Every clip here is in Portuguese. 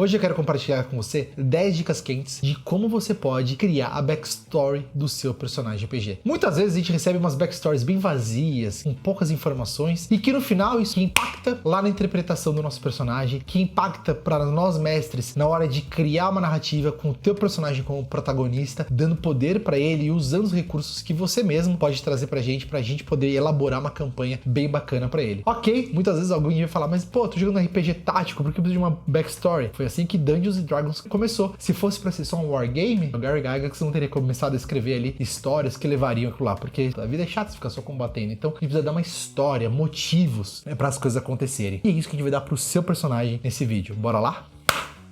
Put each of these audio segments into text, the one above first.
Hoje eu quero compartilhar com você 10 dicas quentes de como você pode criar a backstory do seu personagem RPG. Muitas vezes a gente recebe umas backstories bem vazias, com poucas informações, e que no final isso impacta lá na interpretação do nosso personagem, que impacta para nós mestres na hora de criar uma narrativa com o teu personagem como protagonista, dando poder para ele e usando os recursos que você mesmo pode trazer pra gente poder elaborar uma campanha bem bacana para ele. Ok, muitas vezes alguém vai falar, mas pô, tô jogando RPG tático, por que eu preciso de uma backstory? Foi assim que Dungeons & Dragons começou. Se fosse pra ser só um wargame, o Gary Gygax não teria começado a escrever ali histórias que levariam aquilo lá, porque a vida é chata se ficar só combatendo. Então a gente precisa dar uma história, motivos para as coisas acontecerem. E é isso que a gente vai dar pro seu personagem nesse vídeo. Bora lá?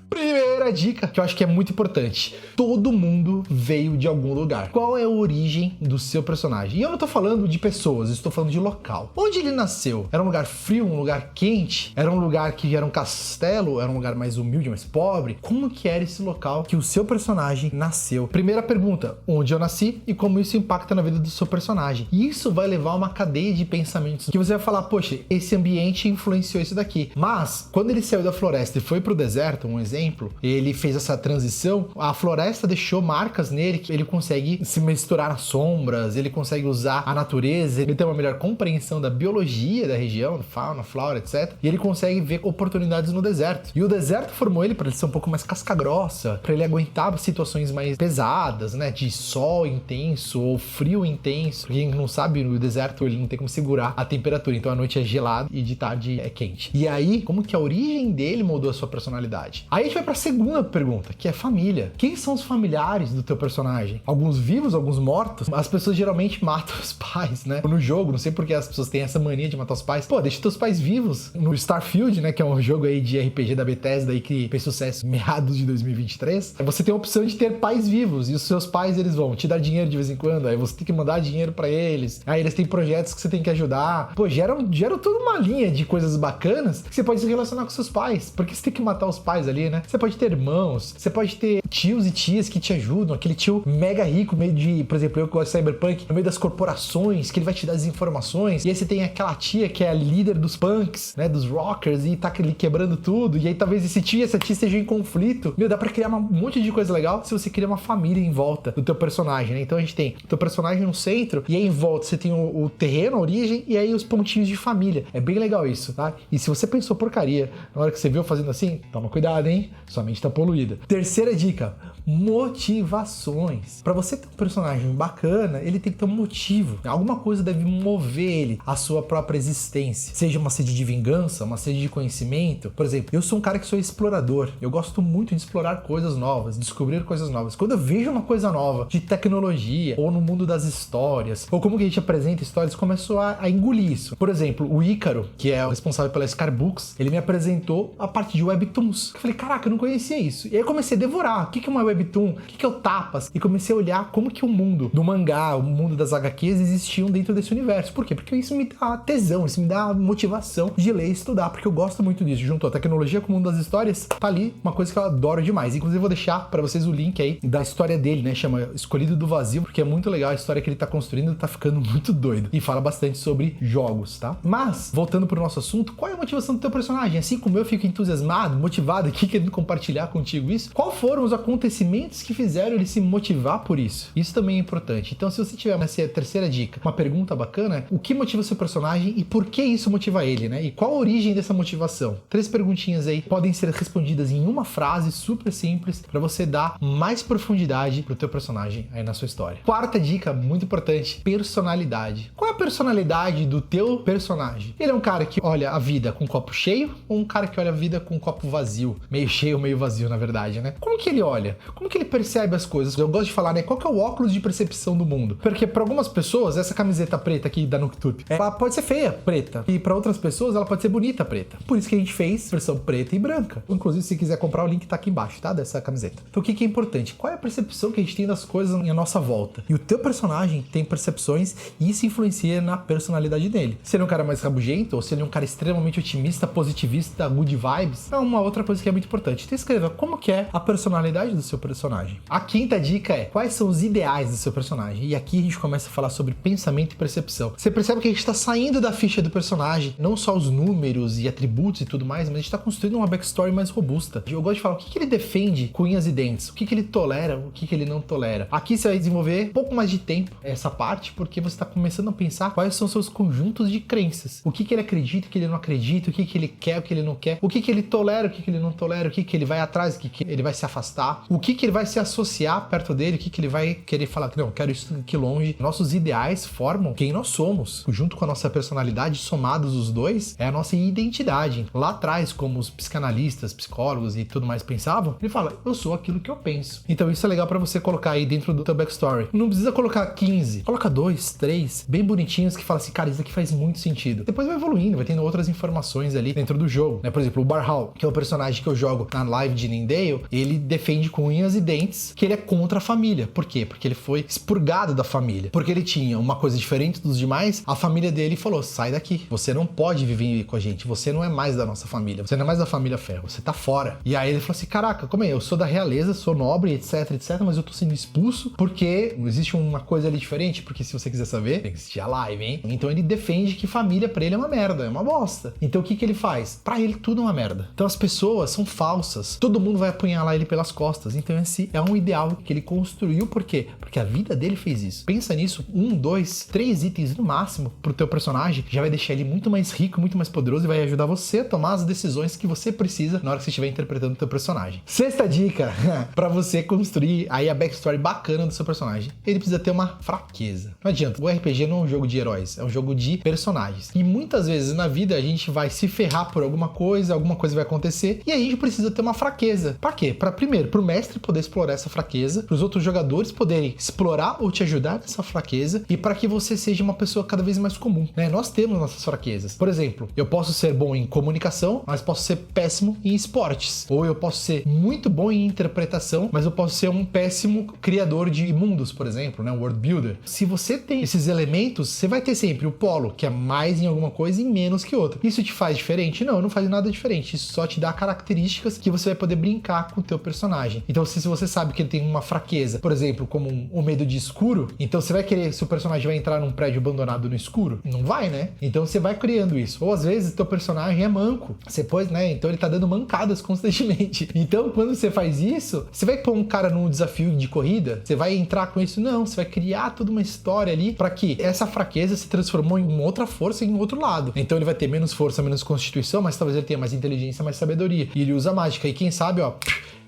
Primeira dica, que eu acho que é muito importante. Todo mundo veio de algum lugar. Qual é a origem do seu personagem? E eu não tô falando de pessoas, eu estou falando de local. Onde ele nasceu? Era um lugar frio, um lugar quente? Era um lugar que era um castelo? Era um lugar mais humilde, mais pobre? Como que era esse local que o seu personagem nasceu? Primeira pergunta, onde eu nasci e como isso impacta na vida do seu personagem? E isso vai levar a uma cadeia de pensamentos que você vai falar, poxa, esse ambiente influenciou isso daqui. Mas, quando ele saiu da floresta e foi pro deserto, um exemplo, ele fez essa transição, a floresta deixou marcas nele, que ele consegue se misturar nas sombras, ele consegue usar a natureza, ele tem uma melhor compreensão da biologia da região, fauna, flora, etc. E ele consegue ver oportunidades no deserto. E o deserto formou ele para ele ser um pouco mais casca-grossa, para ele aguentar situações mais pesadas, né, de sol intenso ou frio intenso. Quem não sabe, o deserto ele não tem como segurar a temperatura, então a noite é gelada e de tarde é quente. E aí, como que a origem dele mudou a sua personalidade? Aí a gente vai para a segunda pergunta, que é família. Quem são os familiares do teu personagem? Alguns vivos, alguns mortos? As pessoas geralmente matam os pais, né? No jogo, não sei porque as pessoas têm essa mania de matar os pais. Pô, deixa teus pais vivos. No Starfield, né, que é um jogo aí de RPG da Bethesda aí que fez sucesso em meados de 2023, você tem a opção de ter pais vivos e os seus pais, eles vão te dar dinheiro de vez em quando, aí você tem que mandar dinheiro para eles, aí eles têm projetos que você tem que ajudar. Pô, geram toda uma linha de coisas bacanas que você pode se relacionar com seus pais, porque você tem que matar os pais ali, né? Você pode ter irmãos, você pode ter tios e tias que te ajudam, aquele tio mega rico, meio de, por exemplo, eu que gosto de Cyberpunk, no meio das corporações, que ele vai te dar as informações, e aí você tem aquela tia que é a líder dos punks, né, dos rockers, e tá ali quebrando tudo, e aí talvez esse tio e essa tia estejam em conflito. Meu, dá pra criar um monte de coisa legal se você cria uma família em volta do teu personagem, né? Então a gente tem o teu personagem no centro, e aí em volta você tem o terreno, a origem, e aí os pontinhos de família. É bem legal isso, tá? E se você pensou porcaria na hora que você viu fazendo assim, toma cuidado, hein? Sua mente tá poluída. Terceira dica, motivações. Para você ter um personagem bacana, ele tem que ter um motivo. Alguma coisa deve mover ele, a sua própria existência. Seja uma sede de vingança, uma sede de conhecimento. Por exemplo, eu sou um cara que sou explorador. Eu gosto muito de explorar coisas novas, descobrir coisas novas. Quando eu vejo uma coisa nova de tecnologia, ou no mundo das histórias, ou como que a gente apresenta histórias, começou a engolir isso. Por exemplo, o Ícaro, que é o responsável pela Scarbooks, ele me apresentou a parte de webtoons. Eu falei, caraca, eu não conhecia isso. E aí eu comecei a devorar. O que é uma webtoon? O que é o Tapas? E comecei a olhar como que o mundo do mangá, o mundo das HQs existiam dentro desse universo. Por quê? Porque isso me dá tesão, isso me dá motivação de ler e estudar, porque eu gosto muito disso. Junto a tecnologia com o mundo das histórias, tá ali uma coisa que eu adoro demais. Inclusive eu vou deixar pra vocês o link aí da história dele, né? Chama Escolhido do Vazio, porque é muito legal a história que ele tá construindo, tá ficando muito doido. E fala bastante sobre jogos, tá? Mas, voltando pro nosso assunto, qual é a motivação do teu personagem? Assim como eu fico entusiasmado, motivado aqui, querendo compartilhar contigo isso, qual foram os acontecimentos que fizeram ele se motivar por isso? Isso também é importante. Então, se você tiver nessa terceira dica, uma pergunta bacana, o que motiva o seu personagem e por que isso motiva ele, né? E qual a origem dessa motivação? 3 perguntinhas aí podem ser respondidas em uma frase super simples para você dar mais profundidade pro teu personagem aí na sua história. Quarta dica, muito importante, personalidade. Qual é a personalidade do teu personagem? Ele é um cara que olha a vida com um copo cheio ou um cara que olha a vida com um copo vazio? Meio cheio, meio vazio, na verdade, né? Como que ele olha? Como que ele percebe as coisas? Eu gosto de falar, né? Qual que é o óculos de percepção do mundo? Porque para algumas pessoas, essa camiseta preta aqui da Nooktube, ela pode ser feia, preta. E para outras pessoas, ela pode ser bonita, preta. Por isso que a gente fez versão preta e branca. Inclusive, se quiser comprar, o link tá aqui embaixo, tá? Dessa camiseta. Então, o que é importante? Qual é a percepção que a gente tem das coisas à nossa volta? E o teu personagem tem percepções e isso influencia na personalidade dele. Se ele é um cara mais rabugento ou se ele é um cara extremamente otimista, positivista, good vibes, é uma outra coisa que é muito importante. Então, escreva como que é a personalidade do seu personagem. A quinta dica é quais são os ideais do seu personagem. E aqui a gente começa a falar sobre pensamento e percepção. Você percebe que a gente está saindo da ficha do personagem, não só os números e atributos e tudo mais, mas a gente está construindo uma backstory mais robusta. Eu gosto de falar o que ele defende com unhas e dentes, o que ele tolera, o que ele não tolera. Aqui você vai desenvolver um pouco mais de tempo essa parte, porque você está começando a pensar quais são seus conjuntos de crenças. O que ele acredita, o que ele não acredita, o que ele quer, o que ele não quer, o que ele tolera, o que ele não tolera, o que ele vai atrás, o que ele vai se afastar, o que ele vai se associar perto dele, o que ele vai querer falar, não, quero isso aqui longe. Nossos ideais formam quem nós somos. Junto com a nossa personalidade, somados os dois, é a nossa identidade. Lá atrás, como os psicanalistas, psicólogos e tudo mais pensavam, ele fala, eu sou aquilo que eu penso. Então isso é legal pra você colocar aí dentro do teu backstory. Não precisa colocar 15, coloca 2, 3, bem bonitinhos que fala assim, cara, isso aqui faz muito sentido. Depois vai evoluindo, vai tendo outras informações ali dentro do jogo, né? Por exemplo, o Barhal, que é o personagem que eu jogo na live de Nindale, ele defende com unhas e dentes que ele é contra a família. Por quê? Porque ele foi expurgado da família. Porque ele tinha uma coisa diferente dos demais, a família dele falou, sai daqui, você não pode viver com a gente, você não é mais da nossa família, você não é mais da família Ferro, você tá fora. E aí ele falou assim, caraca, como é? Eu sou da realeza, sou nobre, etc, etc, mas eu tô sendo expulso porque existe uma coisa ali diferente, porque se você quiser saber, tem que assistir a live, hein? Então ele defende que família pra ele é uma merda, é uma bosta. Então o que ele faz? Pra ele tudo é uma merda. Então as pessoas são falsas, todo mundo vai apunhalar ele pelas costas. Então esse é um ideal que ele construiu, por quê? Porque a vida dele fez isso. Pensa nisso, 1, 2, 3 itens no máximo pro teu personagem, já vai deixar ele muito mais rico, muito mais poderoso e vai ajudar você a tomar as decisões que você precisa na hora que você estiver interpretando o teu personagem. Sexta dica, pra você construir aí a backstory bacana do seu personagem. Ele precisa ter uma fraqueza. Não adianta, o RPG não é um jogo de heróis, é um jogo de personagens. E muitas vezes na vida a gente vai se ferrar por alguma coisa vai acontecer e aí a gente precisa ter uma fraqueza. Pra quê? Pra primeiro, pro mestre poder explorar essa fraqueza, pros outros jogadores poderem explorar ou te ajudar nessa fraqueza e para que você seja uma pessoa cada vez mais comum, né? Nós temos nossas fraquezas. Por exemplo, eu posso ser bom em comunicação, mas posso ser péssimo em esportes. Ou eu posso ser muito bom em interpretação, mas eu posso ser um péssimo criador de mundos, por exemplo, né? World builder. Se você tem esses elementos, você vai ter sempre o polo, que é mais em alguma coisa e menos que outra. Isso te faz diferente? Não, não faz nada diferente. Isso só te dá características que você vai poder brincar com o teu personagem. Então, se você sabe que ele tem uma fraqueza, por exemplo, como o medo de escuro, então você vai querer, se o personagem vai entrar num prédio abandonado no escuro? Não vai, né? Então você vai criando isso. Ou às vezes teu personagem é manco. Você pode, né? Então ele tá dando mancadas constantemente. Então, quando você faz isso, você vai pôr um cara num desafio de corrida? Você vai entrar com isso? Não, você vai criar toda uma história ali para que essa fraqueza se transformou em uma outra força em um outro lado. Então ele vai ter menos força, menos constituição, mas talvez ele tenha mais inteligência, mais sabedoria. E ele usa mágica. E quem sabe, ó,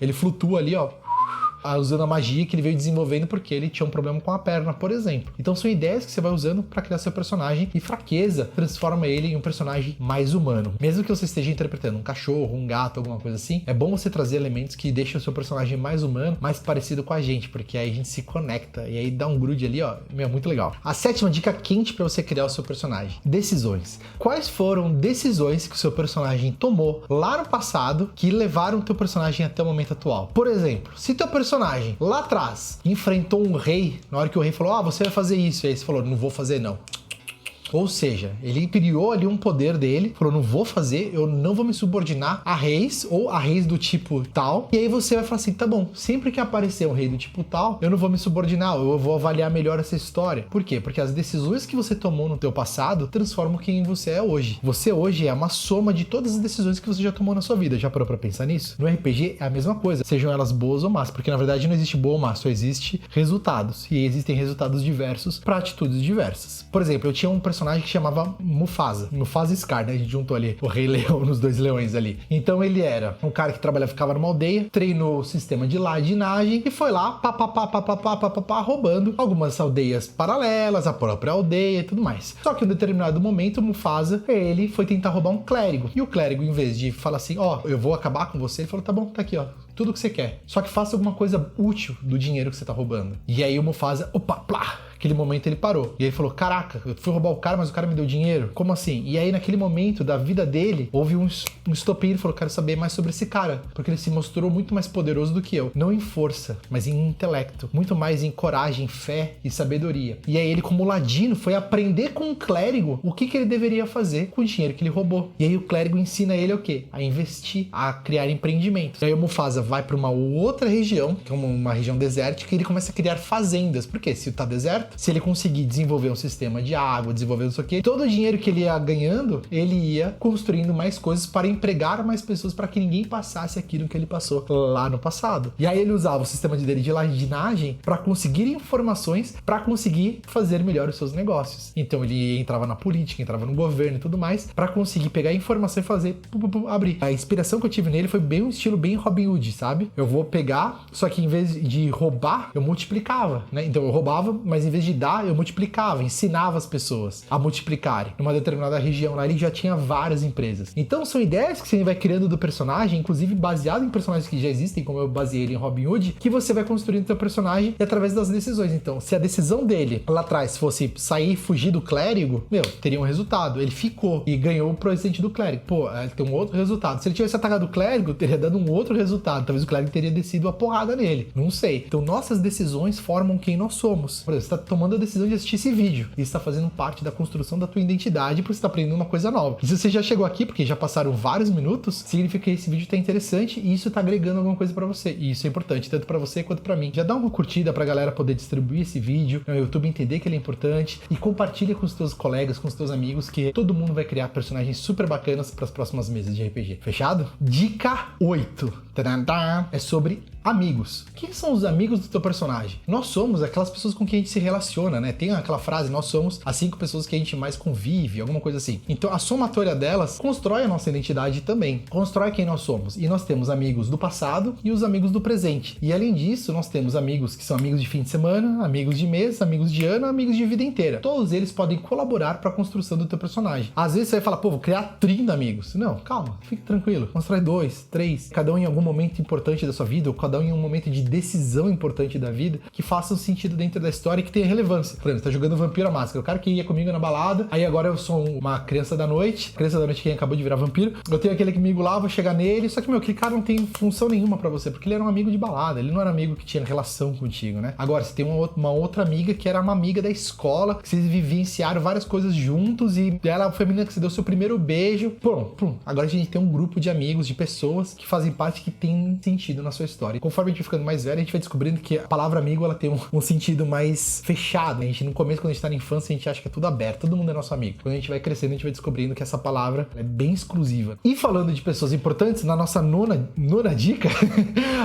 ele flutua ali, ó, usando a magia que ele veio desenvolvendo porque ele tinha um problema com a perna, por exemplo. Então são ideias que você vai usando para criar seu personagem e fraqueza transforma ele em um personagem mais humano. Mesmo que você esteja interpretando um cachorro, um gato, alguma coisa assim, é bom você trazer elementos que deixam o seu personagem mais humano, mais parecido com a gente, porque aí a gente se conecta e aí dá um grude ali, ó, meu, muito legal. A sétima dica quente para você criar o seu personagem: decisões. Quais foram decisões que o seu personagem tomou lá no passado que levaram o teu personagem até o momento atual? Por exemplo, se teu personagem lá atrás enfrentou um rei, na hora que o rei falou, você vai fazer isso, e aí você falou, não vou fazer não. Ou seja, ele criou ali um poder dele, falou, não vou fazer, eu não vou me subordinar a reis ou a reis do tipo tal. E aí você vai falar assim, tá bom, sempre que aparecer um rei do tipo tal, eu não vou me subordinar, eu vou avaliar melhor essa história. Por quê? Porque as decisões que você tomou no teu passado transformam quem você é hoje. Você hoje é uma soma de todas as decisões que você já tomou na sua vida. Já parou pra pensar nisso? No RPG é a mesma coisa, sejam elas boas ou más, porque na verdade não existe boa ou má, só existe resultados. E existem resultados diversos para atitudes diversas. Por exemplo, eu tinha um personagem que chamava Mufasa Scar, né? A gente juntou ali o Rei Leão nos dois leões ali. Então ele era um cara que ficava numa aldeia, treinou o sistema de ladinagem e foi lá, roubando algumas aldeias paralelas, a própria aldeia e tudo mais. Só que em um determinado momento, o Mufasa, ele foi tentar roubar um clérigo. E o clérigo, em vez de falar assim, eu vou acabar com você, ele falou, tá bom, tá aqui, tudo que você quer. Só que faça alguma coisa útil do dinheiro que você tá roubando. E aí o Mufasa, opa, plá! Aquele momento ele parou. E aí ele falou, caraca, eu fui roubar o cara, mas o cara me deu dinheiro? Como assim? E aí naquele momento da vida dele, houve um estopim. Ele falou, quero saber mais sobre esse cara. Porque ele se mostrou muito mais poderoso do que eu. Não em força, mas em intelecto. Muito mais em coragem, fé e sabedoria. E aí ele, como ladino, foi aprender com um clérigo o que ele deveria fazer com o dinheiro que ele roubou. E aí o clérigo ensina ele o quê? A investir, a criar empreendimentos. E aí o Mufasa vai para uma outra região, que é uma região desértica, e ele começa a criar fazendas. Porque se tá deserto, se ele conseguir desenvolver um sistema de água, desenvolver não sei o quê, todo o dinheiro que ele ia ganhando, ele ia construindo mais coisas para empregar mais pessoas, para que ninguém passasse aquilo que ele passou lá no passado. E aí ele usava o sistema dele de ladinagem para conseguir informações, para conseguir fazer melhor os seus negócios. Então ele entrava na política, entrava no governo e tudo mais, para conseguir pegar informação e fazer abrir. A inspiração que eu tive nele foi bem um estilo bem Robin Hood, sabe? Eu vou pegar, só que em vez de roubar, eu multiplicava, né? Então eu roubava, mas em vez de dar, eu multiplicava, ensinava as pessoas a multiplicarem. Numa determinada região lá, ele já tinha várias empresas. Então são ideias que você vai criando do personagem, inclusive baseado em personagens que já existem, como eu baseei ele em Robin Hood, que você vai construindo o seu personagem através das decisões. Então, se a decisão dele lá atrás fosse sair e fugir do clérigo, teria um resultado. Ele ficou e ganhou o presente do clérigo. Pô, ele tem um outro resultado. Se ele tivesse atacado o clérigo, teria dado um outro resultado. Talvez o clérigo teria descido a porrada nele. Não sei. Então, nossas decisões formam quem nós somos. Por exemplo, você está tomando a decisão de assistir esse vídeo. Isso está fazendo parte da construção da tua identidade, porque você está aprendendo uma coisa nova. E se você já chegou aqui, porque já passaram vários minutos, significa que esse vídeo está interessante e isso está agregando alguma coisa para você. E isso é importante, tanto para você quanto para mim. Já dá uma curtida para a galera poder distribuir esse vídeo, no YouTube entender que ele é importante, e compartilha com os teus colegas, com os teus amigos, que todo mundo vai criar personagens super bacanas para as próximas mesas de RPG. Fechado? Dica 8. Tadantá, é sobre amigos. Quem são os amigos do teu personagem? Nós somos aquelas pessoas com quem a gente se relaciona, né? Tem aquela frase, nós somos as 5 pessoas que a gente mais convive, alguma coisa assim. Então a somatória delas constrói a nossa identidade também, constrói quem nós somos. E nós temos amigos do passado e os amigos do presente. E além disso, nós temos amigos que são amigos de fim de semana, amigos de mês, amigos de ano, amigos de vida inteira. Todos eles podem colaborar para a construção do teu personagem. Às vezes você vai falar, pô, vou criar 30 amigos. Não, calma, fique tranquilo. Constrói 2, 3, cada um em algum momento importante da sua vida, ou cada um em um momento de decisão importante da vida, que faça um sentido dentro da história e que tenha relevância. Por exemplo, você tá jogando Vampiro à Máscara, o cara que ia comigo na balada, aí agora eu sou uma criança da noite quem acabou de virar vampiro, eu tenho aquele amigo lá, vou chegar nele, só que, aquele cara não tem função nenhuma pra você, porque ele era um amigo de balada, ele não era um amigo que tinha relação contigo, né? Agora, você tem uma outra amiga que era uma amiga da escola, que vocês vivenciaram várias coisas juntos, e ela foi a menina que você deu seu primeiro beijo, agora a gente tem um grupo de amigos, de pessoas que fazem parte, que tem sentido na sua história. E conforme a gente vai ficando mais velho, a gente vai descobrindo que a palavra amigo, ela tem um sentido mais fechado, né? A gente, no começo, quando a gente tá na infância, a gente acha que é tudo aberto, todo mundo é nosso amigo. Quando a gente vai crescendo, a gente vai descobrindo que essa palavra é bem exclusiva. E falando de pessoas importantes, na nossa nona dica,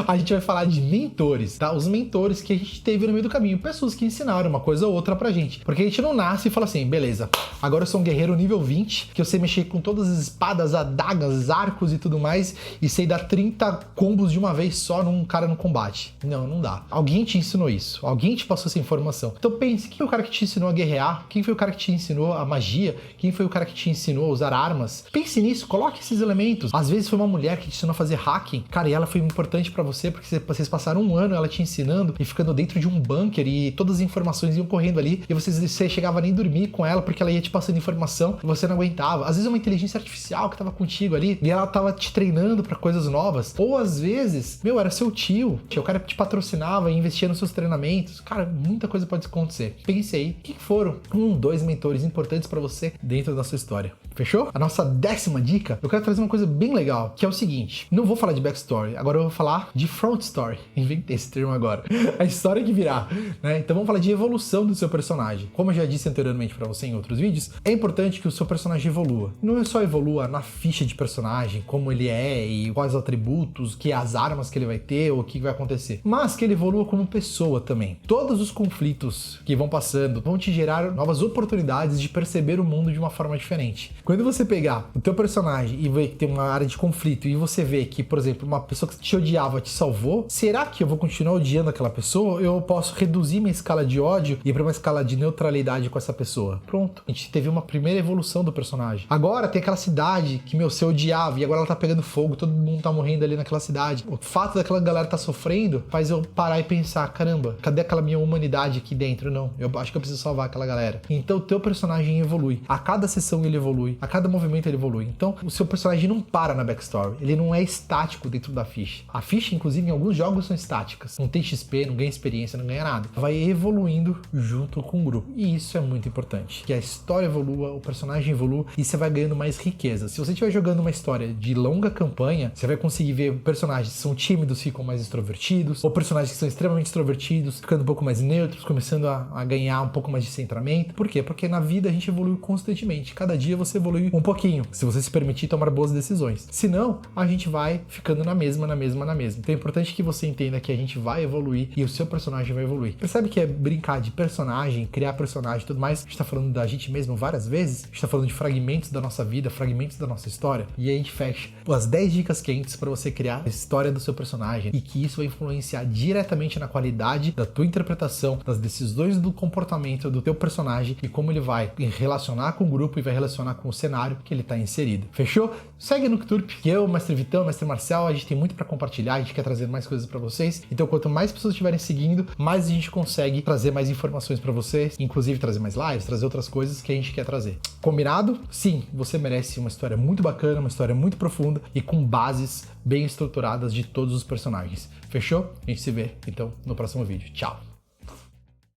a gente vai falar de mentores, tá? Os mentores que a gente teve no meio do caminho, pessoas que ensinaram uma coisa ou outra pra gente. Porque a gente não nasce e fala assim, beleza, agora eu sou um guerreiro nível 20, que eu sei mexer com todas as espadas, adagas, arcos e tudo mais, e sei dar 30 combos de uma vez só num cara no combate. Não dá. Alguém te ensinou isso, alguém te passou essa informação. Então pense, quem foi o cara que te ensinou a guerrear? Quem foi o cara que te ensinou a magia? Quem foi o cara que te ensinou a usar armas? Pense nisso, coloque esses elementos. Às vezes foi uma mulher que te ensinou a fazer hacking, cara, e ela foi importante pra você, porque vocês passaram um ano ela te ensinando e ficando dentro de um bunker, e todas as informações iam correndo ali, e você chegava nem dormir com ela, porque ela ia te passando informação e você não aguentava. Às vezes é uma inteligência artificial que tava contigo ali, e ela tava te treinando pra coisas novas. Ou às vezes, era seu tio, o cara que te patrocinava e investia nos seus treinamentos. Cara, muita coisa pode acontecer. Pense aí, o que foram 2 mentores importantes pra você dentro da sua história? Fechou? A nossa 10ª dica, eu quero trazer uma coisa bem legal, que é o seguinte, não vou falar de backstory, agora eu vou falar de front story. Inventei esse termo agora. A história que virá, né? Então vamos falar de evolução do seu personagem. Como eu já disse anteriormente pra você em outros vídeos, é importante que o seu personagem evolua. Não é só evolua na ficha de personagem, como ele é e quais atributos, que as armas que ele vai ter morrer ou o que vai acontecer, mas que ele evolua como pessoa também. Todos os conflitos que vão passando vão te gerar novas oportunidades de perceber o mundo de uma forma diferente. Quando você pegar o teu personagem e ver que tem uma área de conflito e você vê que, por exemplo, uma pessoa que te odiava te salvou, será que eu vou continuar odiando aquela pessoa? Eu posso reduzir minha escala de ódio e ir para uma escala de neutralidade com essa pessoa. Pronto. A gente teve uma primeira evolução do personagem. Agora tem aquela cidade que, você odiava e agora ela tá pegando fogo, todo mundo tá morrendo ali naquela cidade. O fato daquela galera tá sofrendo faz eu parar e pensar, caramba, cadê aquela minha humanidade aqui dentro? Não, eu acho que eu preciso salvar aquela galera. Então o teu personagem evolui. A cada sessão ele evolui. A cada movimento ele evolui. Então o seu personagem não para na backstory. Ele não é estático dentro da ficha. A ficha, inclusive, em alguns jogos são estáticas. Não tem XP, não ganha experiência, não ganha nada. Vai evoluindo junto com o grupo. E isso é muito importante. Que a história evolua, o personagem evolua e você vai ganhando mais riqueza. Se você estiver jogando uma história de longa campanha, você vai conseguir ver personagens que são tímidos, ficam mais extrovertidos, ou personagens que são extremamente extrovertidos, ficando um pouco mais neutros, começando a ganhar um pouco mais de centramento. Por quê? Porque na vida a gente evolui constantemente. Cada dia você evolui um pouquinho, se você se permitir tomar boas decisões. Senão, a gente vai ficando na mesma. Então é importante que você entenda que a gente vai evoluir e o seu personagem vai evoluir. Percebe que é brincar de personagem, criar personagem e tudo mais? A gente tá falando da gente mesmo várias vezes. A gente tá falando de fragmentos da nossa vida, fragmentos da nossa história. E aí a gente fecha as 10 dicas quentes para você criar a história do seu personagem e que isso vai influenciar diretamente na qualidade da tua interpretação, das decisões do comportamento do teu personagem e como ele vai relacionar com o grupo e vai relacionar com o cenário que ele tá inserido. Fechou? Segue no Cthulhu, que eu, Mestre Vitão, Mestre Marcial, a gente tem muito para compartilhar, a gente quer trazer mais coisas para vocês. Então, quanto mais pessoas estiverem seguindo, mais a gente consegue trazer mais informações para vocês, inclusive trazer mais lives, trazer outras coisas que a gente quer trazer. Combinado? Sim, você merece uma história muito bacana, uma história muito profunda e com bases bem estruturadas de todos os personagens. Fechou? A gente se vê, então, no próximo vídeo. Tchau!